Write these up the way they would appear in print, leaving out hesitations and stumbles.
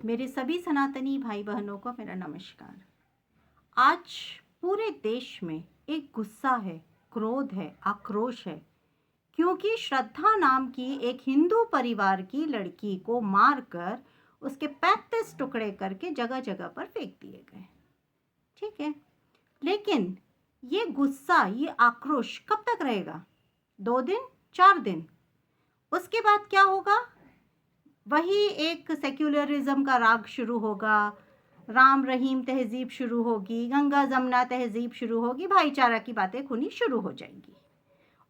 मेरे सभी सनातनी भाई बहनों को मेरा नमस्कार। आज पूरे देश में एक गुस्सा है, क्रोध है, आक्रोश है, क्योंकि श्रद्धा नाम की एक हिंदू परिवार की लड़की को मारकर उसके 35 टुकड़े करके जगह जगह पर फेंक दिए गए। ठीक है, लेकिन ये गुस्सा, ये आक्रोश कब तक रहेगा? 2 दिन, 4 दिन? उसके बाद क्या होगा? वही एक सेक्युलरिज्म का राग शुरू होगा, राम रहीम तहजीब शुरू होगी, गंगा जमुना तहजीब शुरू होगी, भाईचारा की बातें खुनी शुरू हो जाएंगी।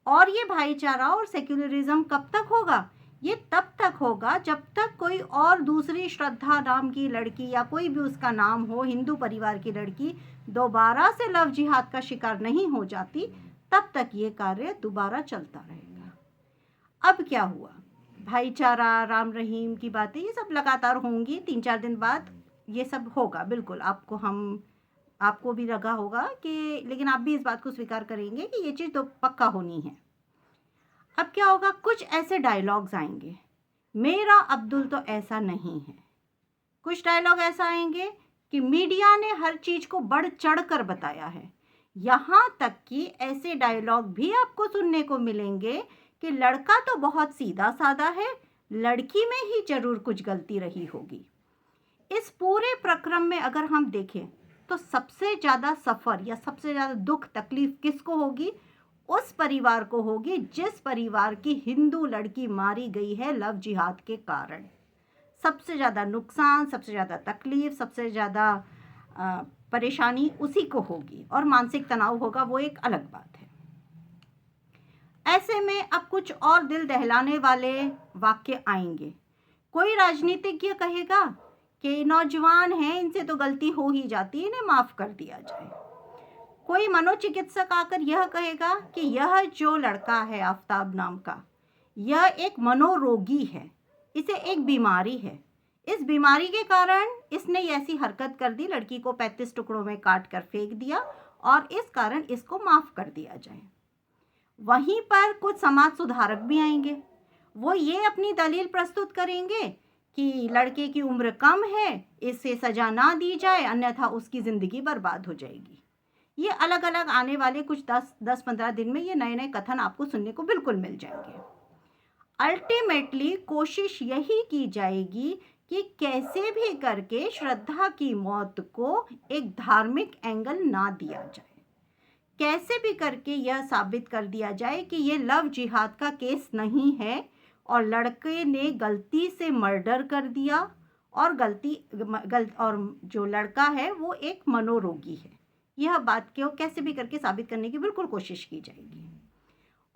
और ये भाईचारा और सेक्युलरिज्म कब तक होगा? ये तब तक होगा जब तक कोई और दूसरी श्रद्धा नाम की लड़की या कोई भी उसका नाम हो, हिंदू परिवार की लड़की दोबारा से लव जिहाद का शिकार नहीं हो जाती, तब तक ये कार्य दोबारा चलता रहेगा। अब क्या हुआ? भाईचारा, राम रहीम की बातें ये सब लगातार होंगी। 3-4 दिन बाद ये सब होगा, बिल्कुल। आपको भी लगा होगा कि, लेकिन आप भी इस बात को स्वीकार करेंगे कि ये चीज़ तो पक्का होनी है। अब क्या होगा? कुछ ऐसे डायलॉग्स आएंगे, मेरा अब्दुल तो ऐसा नहीं है। कुछ डायलॉग ऐसा आएंगे कि मीडिया ने हर चीज़ को बढ़ चढ़ कर बताया है। यहाँ तक कि ऐसे डायलॉग भी आपको सुनने को मिलेंगे कि लड़का तो बहुत सीधा साधा है, लड़की में ही जरूर कुछ गलती रही होगी। इस पूरे प्रक्रम में अगर हम देखें तो सबसे ज़्यादा सफ़र या सबसे ज़्यादा दुख तकलीफ किसको होगी? उस परिवार को होगी जिस परिवार की हिंदू लड़की मारी गई है लव जिहाद के कारण। सबसे ज़्यादा नुकसान, सबसे ज़्यादा तकलीफ, सबसे ज़्यादा परेशानी उसी को होगी, और मानसिक तनाव होगा, वो एक अलग बात है। ऐसे में अब कुछ और दिल दहलाने वाले वाक्य आएंगे। कोई राजनीतिज्ञ कहेगा कि नौजवान हैं, इनसे तो गलती हो ही जाती है, इन्हें माफ़ कर दिया जाए। कोई मनोचिकित्सक आकर यह कहेगा कि यह जो लड़का है आफ्ताब नाम का, यह एक मनोरोगी है, इसे एक बीमारी है, इस बीमारी के कारण इसने ऐसी हरकत कर दी, लड़की को 35 टुकड़ों में काट कर फेंक दिया, और इस कारण इसको माफ़ कर दिया जाए। वहीं पर कुछ समाज सुधारक भी आएंगे। वो ये अपनी दलील प्रस्तुत करेंगे कि लड़के की उम्र कम है, इससे सज़ा ना दी जाए, अन्यथा उसकी ज़िंदगी बर्बाद हो जाएगी। ये अलग अलग आने वाले कुछ 10-15 दिन में ये नए नए कथन आपको सुनने को बिल्कुल मिल जाएंगे। अल्टीमेटली कोशिश यही की जाएगी कि कैसे भी करके श्रद्धा की मौत को एक धार्मिक एंगल ना दिया जाए, कैसे भी करके यह साबित कर दिया जाए कि ये लव जिहाद का केस नहीं है और लड़के ने गलती से मर्डर कर दिया, और और जो लड़का है वो एक मनोरोगी है। यह बात को कैसे भी करके साबित करने की बिल्कुल कोशिश की जाएगी।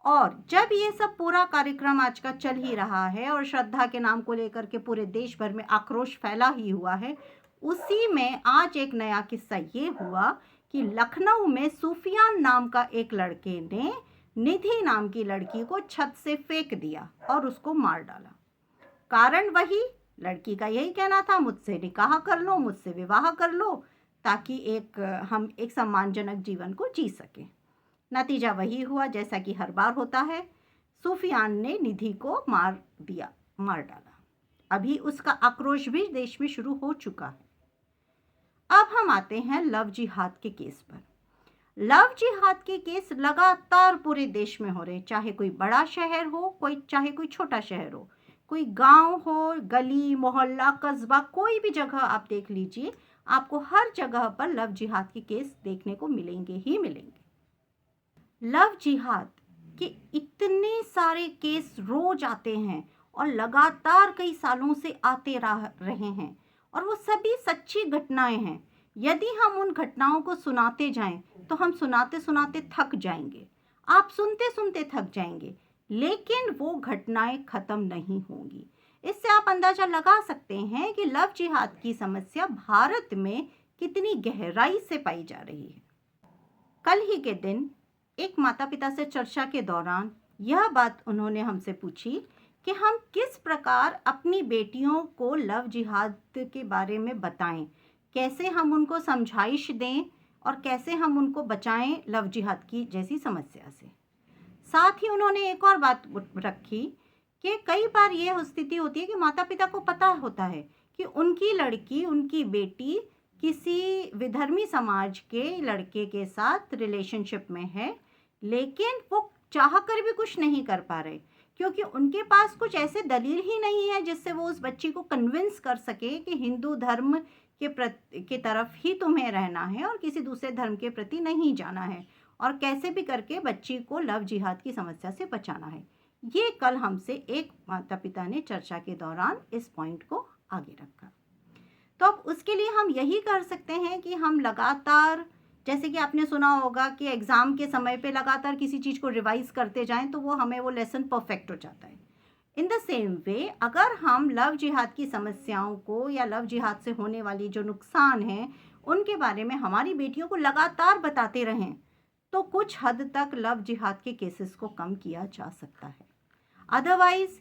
और जब ये सब पूरा कार्यक्रम आज का चल ही रहा है और श्रद्धा के नाम को लेकर के पूरे देश भर में आक्रोश फैला ही हुआ है, उसी में आज एक नया किस्सा ये हुआ कि लखनऊ में सूफियान नाम का एक लड़के ने निधि नाम की लड़की को छत से फेंक दिया और उसको मार डाला। कारण वही, लड़की का यही कहना था, मुझसे निकाह कर लो, मुझसे विवाह कर लो, ताकि हम एक सम्मानजनक जीवन को जी सकें। नतीजा वही हुआ जैसा कि हर बार होता है, सूफियान ने निधि को मार डाला। अभी उसका आक्रोश भी देश में शुरू हो चुका है। अब हम आते हैं लव जिहाद के केस पर। लव जिहाद के केस लगातार पूरे देश में हो रहे, चाहे कोई बड़ा शहर हो, चाहे कोई छोटा शहर हो, कोई गांव हो, गली मोहल्ला कस्बा, कोई भी जगह आप देख लीजिए, आपको हर जगह पर लव जिहाद के केस देखने को मिलेंगे ही मिलेंगे। लव जिहाद के इतने सारे केस रोज आते हैं और लगातार कई सालों से आते रहे हैं, और वो सभी सच्ची घटनाएं हैं। यदि हम उन घटनाओं को सुनाते जाएं तो हम सुनाते सुनाते थक जाएंगे, आप सुनते सुनते थक जाएंगे, लेकिन वो घटनाएं खत्म नहीं होंगी। इससे आप अंदाजा लगा सकते हैं कि लव जिहाद की समस्या भारत में कितनी गहराई से पाई जा रही है। कल ही के दिन एक माता पिता से चर्चा के दौरान यह बात उन्होंने हमसे पूछी कि हम किस प्रकार अपनी बेटियों को लव जिहाद के बारे में बताएं, कैसे हम उनको समझाइश दें और कैसे हम उनको बचाएं लव जिहाद की जैसी समस्या से। साथ ही उन्होंने एक और बात रखी कि कई बार ये स्थिति होती है कि माता पिता को पता होता है कि उनकी लड़की, उनकी बेटी किसी विधर्मी समाज के लड़के के साथ रिलेशनशिप में है, लेकिन वो चाह कर भी कुछ नहीं कर पा रहे क्योंकि उनके पास कुछ ऐसे दलील ही नहीं है जिससे वो उस बच्ची को कन्विंस कर सके कि हिंदू धर्म के तरफ ही तुम्हें रहना है और किसी दूसरे धर्म के प्रति नहीं जाना है, और कैसे भी करके बच्ची को लव जिहाद की समस्या से बचाना है। ये कल हमसे एक माता पिता ने चर्चा के दौरान इस पॉइंट को आगे रखा। तो अब उसके लिए हम यही कर सकते हैं कि हम लगातार, जैसे कि आपने सुना होगा कि एग्ज़ाम के समय पे लगातार किसी चीज़ को रिवाइज करते जाएं तो वो लेसन परफेक्ट हो जाता है। इन द सेम वे अगर हम लव जिहाद की समस्याओं को या लव जिहाद से होने वाली जो नुकसान हैं उनके बारे में हमारी बेटियों को लगातार बताते रहें तो कुछ हद तक लव जिहाद के केसेस को कम किया जा सकता है। अदरवाइज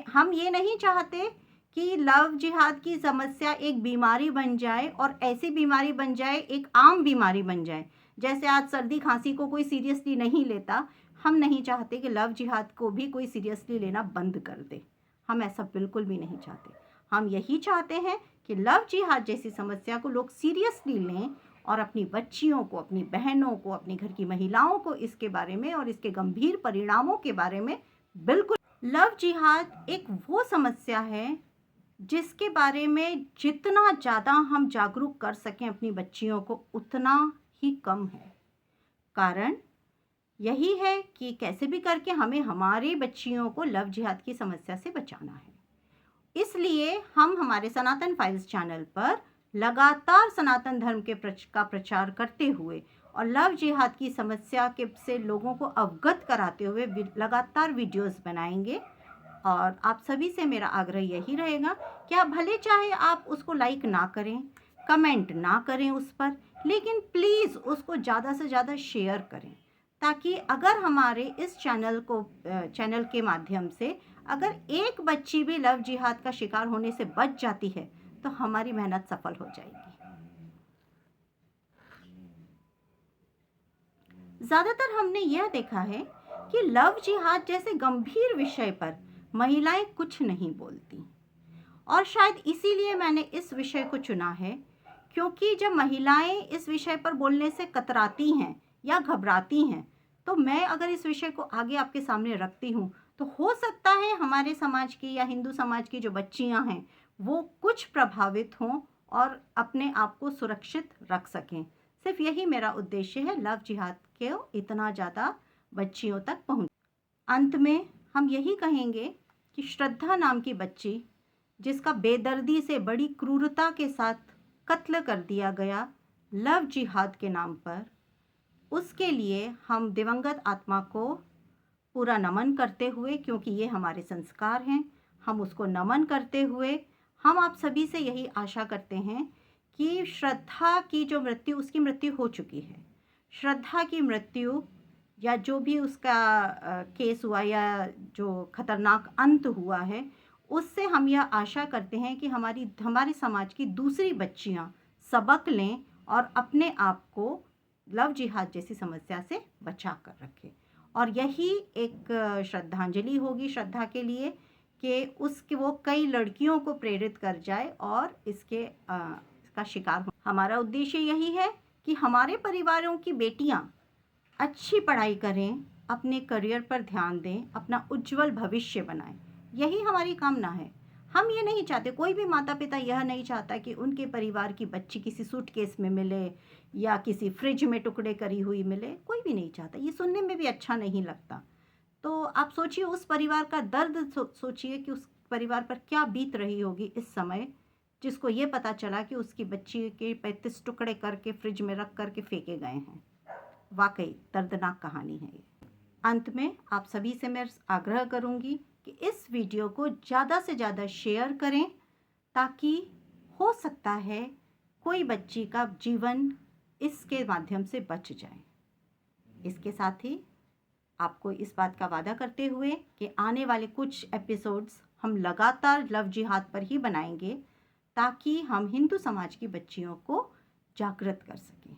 हम ये नहीं चाहते कि लव जिहाद की समस्या एक बीमारी बन जाए और ऐसी बीमारी बन जाए, एक आम बीमारी बन जाए। जैसे आज सर्दी खांसी को कोई सीरियसली नहीं लेता, हम नहीं चाहते कि लव जिहाद को भी कोई सीरियसली लेना बंद कर दे। हम ऐसा बिल्कुल भी नहीं चाहते। हम यही चाहते हैं कि लव जिहाद जैसी समस्या को लोग सीरियसली लें और अपनी बच्चियों को, अपनी बहनों को, अपने घर की महिलाओं को इसके बारे में और इसके गंभीर परिणामों के बारे में बिल्कुल। लव जिहाद एक वो समस्या है जिसके बारे में जितना ज़्यादा हम जागरूक कर सकें अपनी बच्चियों को उतना ही कम है। कारण यही है कि कैसे भी करके हमें हमारी बच्चियों को लव जिहाद की समस्या से बचाना है। इसलिए हम हमारे सनातन फाइल्स चैनल पर लगातार सनातन धर्म का प्रचार करते हुए और लव जिहाद की समस्या से लोगों को अवगत कराते हुए लगातार वीडियोस बनाएंगे। और आप सभी से मेरा आग्रह यही रहेगा कि आप भले चाहे आप उसको लाइक ना करें, कमेंट ना करें उस पर, लेकिन प्लीज़ उसको ज़्यादा से ज़्यादा शेयर करें, ताकि अगर हमारे इस चैनल के माध्यम से अगर एक बच्ची भी लव जिहाद का शिकार होने से बच जाती है तो हमारी मेहनत सफल हो जाएगी। ज़्यादातर हमने यह देखा है कि लव जिहाद जैसे गंभीर विषय पर महिलाएं कुछ नहीं बोलती, और शायद इसीलिए मैंने इस विषय को चुना है, क्योंकि जब महिलाएं इस विषय पर बोलने से कतराती हैं या घबराती हैं तो मैं अगर इस विषय को आगे आपके सामने रखती हूँ तो हो सकता है हमारे समाज की या हिंदू समाज की जो बच्चियाँ हैं वो कुछ प्रभावित हों और अपने आप को सुरक्षित रख सकें। सिर्फ यही मेरा उद्देश्य है, लव जिहाद को इतना ज़्यादा बच्चियों तक पहुँच। अंत में हम यही कहेंगे कि श्रद्धा नाम की बच्ची जिसका बेदर्दी से बड़ी क्रूरता के साथ कत्ल कर दिया गया लव जिहाद के नाम पर, उसके लिए हम दिवंगत आत्मा को पूरा नमन करते हुए, क्योंकि ये हमारे संस्कार हैं, हम उसको नमन करते हुए हम आप सभी से यही आशा करते हैं कि श्रद्धा की जो मृत्यु, उसकी मृत्यु हो चुकी है, श्रद्धा की मृत्यु या जो भी उसका केस हुआ या जो खतरनाक अंत हुआ है, उससे हम यह आशा करते हैं कि हमारे समाज की दूसरी बच्चियां सबक लें और अपने आप को लव जिहाद जैसी समस्या से बचा कर रखें। और यही एक श्रद्धांजलि होगी श्रद्धा के लिए कि वो कई लड़कियों को प्रेरित कर जाए और इसका शिकार हो। हमारा उद्देश्य यही है कि हमारे परिवारों की बेटियां अच्छी पढ़ाई करें, अपने करियर पर ध्यान दें, अपना उज्जवल भविष्य बनाएं। यही हमारी कामना है। हम ये नहीं चाहते, कोई भी माता पिता यह नहीं चाहता कि उनके परिवार की बच्ची किसी सूटकेस में मिले या किसी फ्रिज में टुकड़े करी हुई मिले, कोई भी नहीं चाहता। ये सुनने में भी अच्छा नहीं लगता। तो आप सोचिए उस परिवार का दर्द, सोचिए कि उस परिवार पर क्या बीत रही होगी इस समय, जिसको ये पता चला कि उसकी बच्ची के 35 टुकड़े करके फ्रिज में रख करके फेंके गए हैं। वाकई दर्दनाक कहानी है ये। अंत में आप सभी से मैं आग्रह करूंगी कि इस वीडियो को ज़्यादा से ज़्यादा शेयर करें, ताकि हो सकता है कोई बच्ची का जीवन इसके माध्यम से बच जाए। इसके साथ ही आपको इस बात का वादा करते हुए कि आने वाले कुछ एपिसोड्स हम लगातार लव जिहाद पर ही बनाएंगे, ताकि हम हिंदू समाज की बच्चियों को जागृत कर सकें।